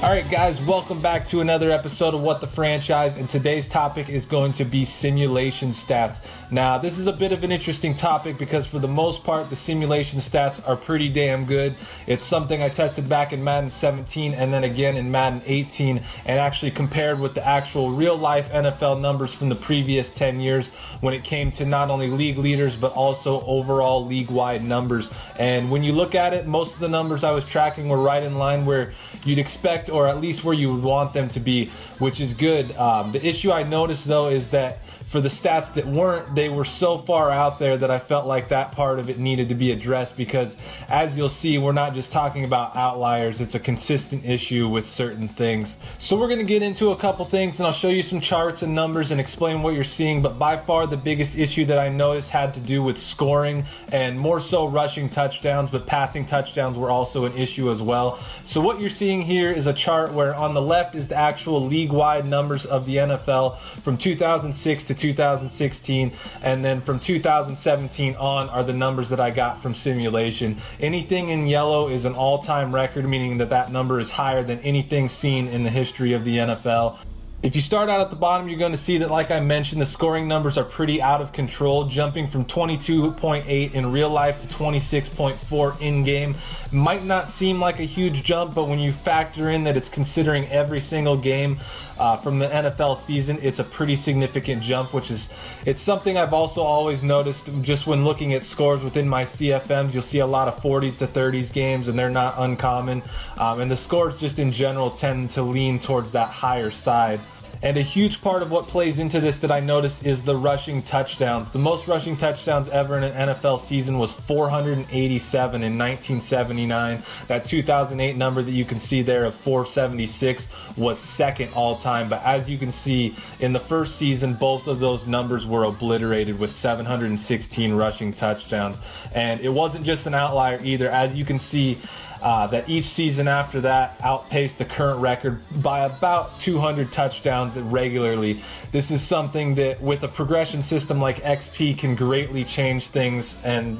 Alright guys, welcome back to another episode of What the Franchise, and today's topic is going to be simulation stats. Now this is a bit of an interesting topic because for the most part the simulation stats are pretty damn good. It's something I tested back in Madden 17 and then again in Madden 18 and actually compared with the actual real life NFL numbers from the previous 10 years when it came to not only league leaders but also overall league-wide numbers. And when you look at it, most of the numbers I was tracking were right in line where you'd expect, or at least where you would want them to be, which is good. The issue I noticed though is that for the stats that weren't, they were so far out there that I felt like that part of it needed to be addressed because, as you'll see, we're not just talking about outliers, it's a consistent issue with certain things. So we're going to get into a couple things and I'll show you some charts and numbers and explain what you're seeing, but by far the biggest issue that I noticed had to do with scoring and more so rushing touchdowns, but passing touchdowns were also an issue as well. So what you're seeing here is a chart where on the left is the actual league-wide numbers of the NFL from 2006 to 2016, and then from 2017 on are the numbers that I got from simulation. Anything in yellow is an all-time record, meaning that that number is higher than anything seen in the history of the NFL. If you start out at the bottom, you're going to see that, like I mentioned, the scoring numbers are pretty out of control, jumping from 22.8 in real life to 26.4 in-game. Might not seem like a huge jump, but when you factor in that it's considering every single game from the NFL season, it's a pretty significant jump, it's something I've also always noticed just when looking at scores within my CFMs. You'll see a lot of 40s to 30s games, and they're not uncommon. And the scores just in general tend to lean towards that higher side. And a huge part of what plays into this that I noticed is the rushing touchdowns. The most rushing touchdowns ever in an NFL season was 487 in 1979. That 2008 number that you can see there of 476 was second all time. But as you can see, in the first season, both of those numbers were obliterated with 716 rushing touchdowns. And it wasn't just an outlier either. As you can see, that each season after that outpaced the current record by about 200 touchdowns regularly. This is something that with a progression system like XP can greatly change things and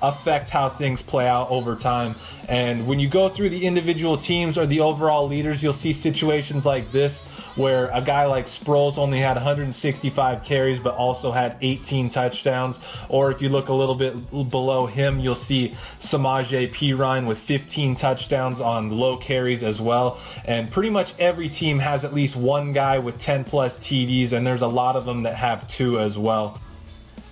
affect how things play out over time. And when you go through the individual teams or the overall leaders, you'll see situations like this where a guy like Sproles only had 165 carries but also had 18 touchdowns. Or if you look a little bit below him, you'll see Samaje Perine with 15 touchdowns on low carries as well. And pretty much every team has at least one guy with 10 plus TDs, and there's a lot of them that have 2 as well.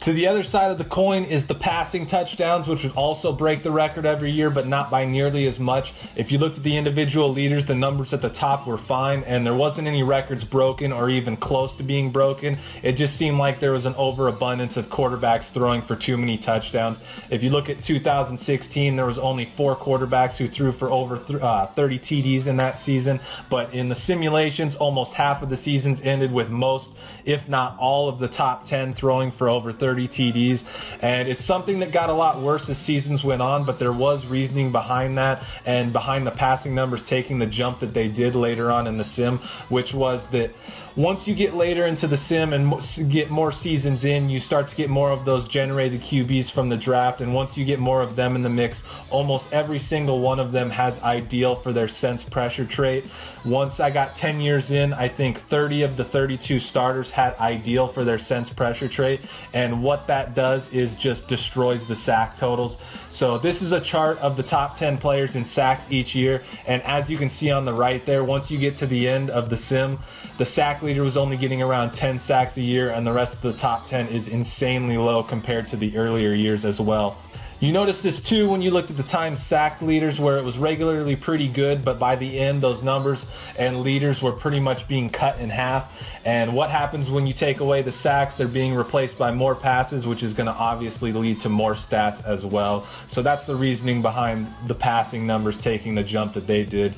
To the other side of the coin is the passing touchdowns, which would also break the record every year, but not by nearly as much. If you looked at the individual leaders, the numbers at the top were fine, and there wasn't any records broken or even close to being broken. It just seemed like there was an overabundance of quarterbacks throwing for too many touchdowns. If you look at 2016, there was only 4 quarterbacks who threw for over 30 TDs in that season, but in the simulations, almost half of the seasons ended with most, if not all of the top 10 throwing for over 30 TDs, and it's something that got a lot worse as seasons went on, but there was reasoning behind that and behind the passing numbers taking the jump that they did later on in the sim, which was that once you get later into the sim and get more seasons in, you start to get more of those generated QBs from the draft, and once you get more of them in the mix, almost every single one of them has ideal for their sense pressure trait. Once I got 10 years in, I think 30 of the 32 starters had ideal for their sense pressure trait, and what that does is just destroys the sack totals. So this is a chart of the top 10 players in sacks each year, and as you can see on the right there, once you get to the end of the sim, the sack leader was only getting around 10 sacks a year, and the rest of the top 10 is insanely low compared to the earlier years as well. You notice this too when you looked at the time sacked leaders, where it was regularly pretty good, but by the end those numbers and leaders were pretty much being cut in half. And what happens when you take away the sacks? They're being replaced by more passes, which is going to obviously lead to more stats as well. So that's the reasoning behind the passing numbers taking the jump that they did.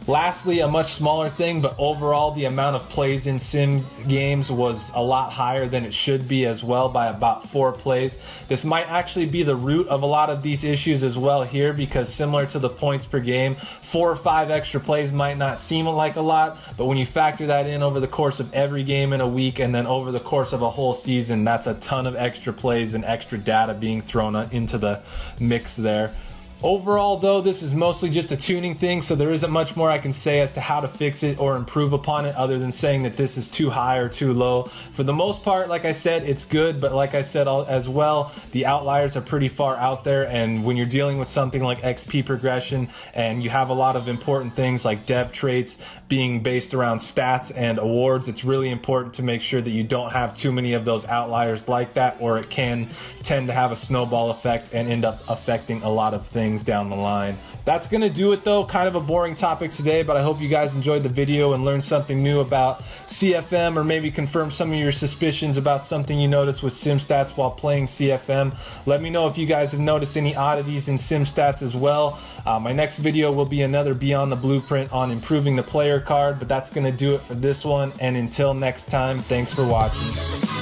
Lastly, a much smaller thing, but overall the amount of plays in sim games was a lot higher than it should be as well, by about 4 plays. This might actually be the root of a lot of these issues as well here, because similar to the points per game, 4 or 5 extra plays might not seem like a lot, but when you factor that in over the course of every game in a week and then over the course of a whole season, that's a ton of extra plays and extra data being thrown into the mix there. Overall though, this is mostly just a tuning thing, so there isn't much more I can say as to how to fix it or improve upon it other than saying that this is too high or too low. For the most part, like I said, it's good, but like I said as well, the outliers are pretty far out there, and when you're dealing with something like XP progression and you have a lot of important things like dev traits being based around stats and awards, it's really important to make sure that you don't have too many of those outliers like that, or it can tend to have a snowball effect and end up affecting a lot of things down the line. That's gonna do it though. Kind of a boring topic today, but I hope you guys enjoyed the video and learned something new about CFM, or maybe confirmed some of your suspicions about something you noticed with sim stats while playing CFM. Let me know if you guys have noticed any oddities in sim stats as well. My next video will be another Beyond the Blueprint on improving the player card, but that's gonna do it for this one, and until next time, thanks for watching.